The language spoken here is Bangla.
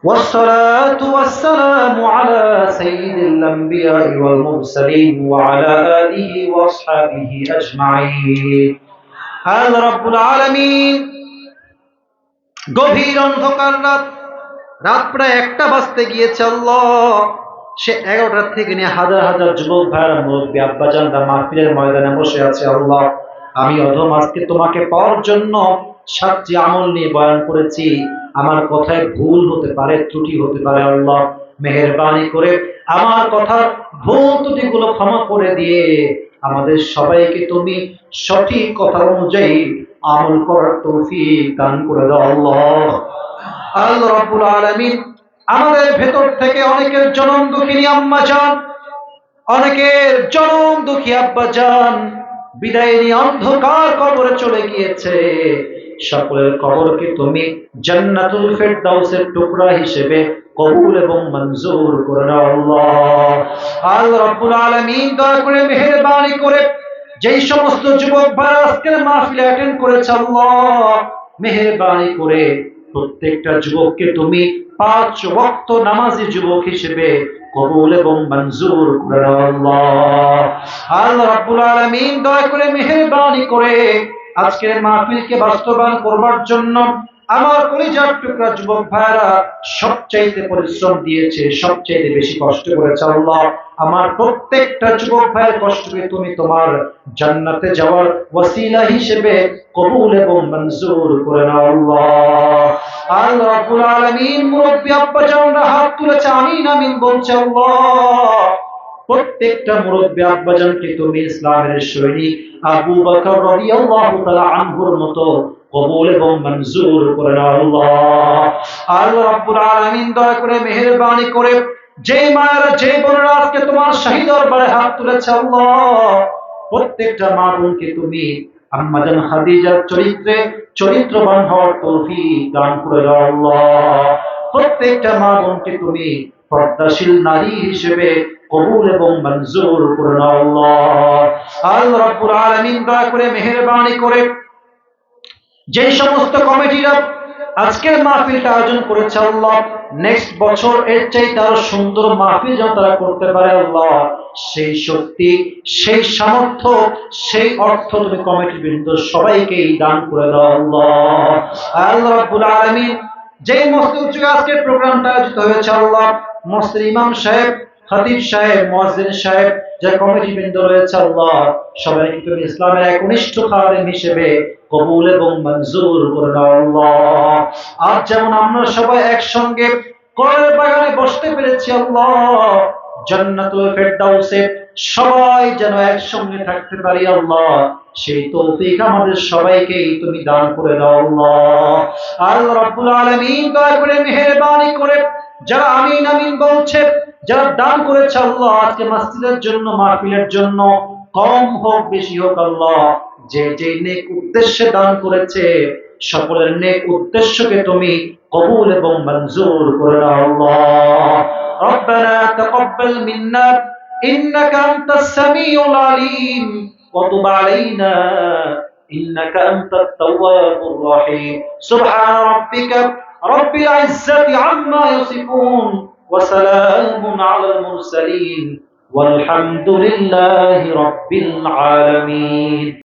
والصلاة والسلام على سيد الأنبياء والمرسلين وعلى آله وأصحابه أجمعين قال رب العالمين গভীর অন্ধকার রাত প্রায় 1টা বাজতে গিয়েছে। আল্লাহ সে 11টা থেকে নিয়ে হাজার হাজার যুবক ভাইরা মুরব্বী আব্বাজানরা মাহফিলের ময়দানে বসে আছে। আল্লাহ আমি অধম আজকে তোমাকে পাওয়ার জন্য 7টি আমল নিয়ে বয়ান করেছি। আমার কথায় ভুল হতে পারে, ত্রুটি হতে পারে। আল্লাহ মেহেরবানি করে আমার কথার ভুল ত্রুটিগুলো ক্ষমা করে দিয়ে আমাদের সবাইকে তুমি সঠিক কথা অনুযায়ী আমল করার তৌফিক দান করে দাও। আল্লাহ রাব্বুল আলামিন আমাদের ভেতর থেকে অনেকের জনম দুঃখিনী আম্মা জান, অনেকের জনম দুঃখী আব্বা জান বিদায় নিয়ে অন্ধকার কবরে চলে গিয়েছে। সকলের কবরকে তুমি জান্নাতুল ফেরদাউসের টুকরা হিসেবে কবুল এবং মঞ্জুর করে নাও। আল্লাহ রাব্বুল আলামিন দয়া করে মেহেরবানি করে যেই সমস্ত যুবক ভাইরা আজকের মাহফিল অ্যাটেন্ড করেছে, আল্লাহ মেহেরবানি করে প্রত্যেকটা যুবককে তুমি 5 ওয়াক্ত নামাজি যুবক হিসেবে কবুল এবং মঞ্জুর করে নাও। আল্লাহ রাব্বুল আলামিন দয়া করে মেহেরবানি করে আজকের মাহফিলকে বাস্তবায়ন করবার জন্য আমার কলিজার টুকরা যুবক ভাইরা সবচাইতে পরিশ্রম দিয়েছে, সবচাইতে বেশি কষ্ট করেছে। আল্লাহ আমার প্রত্যেকটা যুবক ভাইয়ের কষ্টকে তুমি তোমার জান্নাতে যাওয়ার ওয়াসিলা হিসেবে কবুল এবং মঞ্জুর করে নাও। আল্লাহ রাব্বুল আলামিন মুরব্বি আব্বা জানরা হাত তুলেছে, আমিন আমিন বলছে। আল্লাহ প্রত্যেকটা মুরব্বি আব্বা জানকে তুমি ইসলামের সৈনিক আবু বকর রাদিয়াল্লাহু তাআলা আনহুর মতো কবুল এবং মঞ্জুর করে নাও। আল্লাহ রাব্বুল আলামিন দয়া করে মেহেরবানি করে যে মায়েরা যে বোনেরা আজকে তোমার শাহী দরবারে হাত তুলেছে, আল্লাহ প্রত্যেকটা মা বোনকে তুমি আম্মা জান খাদিজার চরিত্রে চরিত্রবান হওয়ার তৌফিক দান করে দাও। আল্লাহ প্রত্যেকটা মা বোনকে তুমি পর্দাশীল নারী হিসেবে কবুল এবং মঞ্জুর করে নাও। আল্লাহ রাব্বুল আলামিন দয়া করে মেহেরবানি করে যে সমস্ত কমিটিরা আজকের মাহফিলটা আয়োজন করেছে, আল্লাহ নেক্সট বছর এর চাইতে আরো সুন্দর মাহফিল যেন তারা করতে পারে। আল্লাহ সেই শক্তি, সেই সামর্থ্য, সেই অর্থ তুমি কমিটির বৃন্দ সবাইকে দান করে দাও। আল্লাহ রাব্বুল আলামিন যেই মসজিদ যুগে আজকের প্রোগ্রামটা আয়োজিত হয়েছে, আল্লাহ মসজিদ ইমাম সাহেব, খতিব সাহেব, মুয়াজ্জিন সাহেব, যে কমিটি বৃন্দ রয়েছে, আল্লাহ সবাইকে তুমি ইসলামের একনিষ্ঠ খাদেম হিসেবে কবুল এবং মঞ্জুর করে নাও। আল্লাহ আজ যেমন আমরা সবাই একসঙ্গে কোরআনের বাগানে বসতে পেরেছি, আল্লাহ জান্নাতুল ফেরদাউসে সবাই যেন একসঙ্গে থাকতে পারি। আল্লাহ সেই তৌফিক আমাদের সবাইকেই তুমি দান করে দাও। আল্লাহ রাব্বুল আলামিন দয়া করে মেহেরবানি করে যারা আমিন আমিন বলছে, যারা দান করেছে, আল্লাহ আজকে মসজিদের জন্য, মাহফিলের জন্য, কম হোক বেশি হোক, আল্লাহ যে যে নেক উদ্দেশ্যে দান করেছে সকলের নেক উদ্দেশ্যকে তুমি কবুল এবং মঞ্জুর করে নাও। রব্বানা তাকাব্বাল মিন্না ইন্নাকা আনতাস সামিউল আলিম ওয়া তুব আলাইনা ইন্নাকা আনতাত তাওয়াবুর রহিম। সুবহান রাব্বিকা রাব্বিল ইজ্জাতি আম্মা ইয়াসিফুন ওয়া সালামুন আলাল মুরসালিন ওয়ালহামদুলিল্লাহি রাব্বিল আলামিন।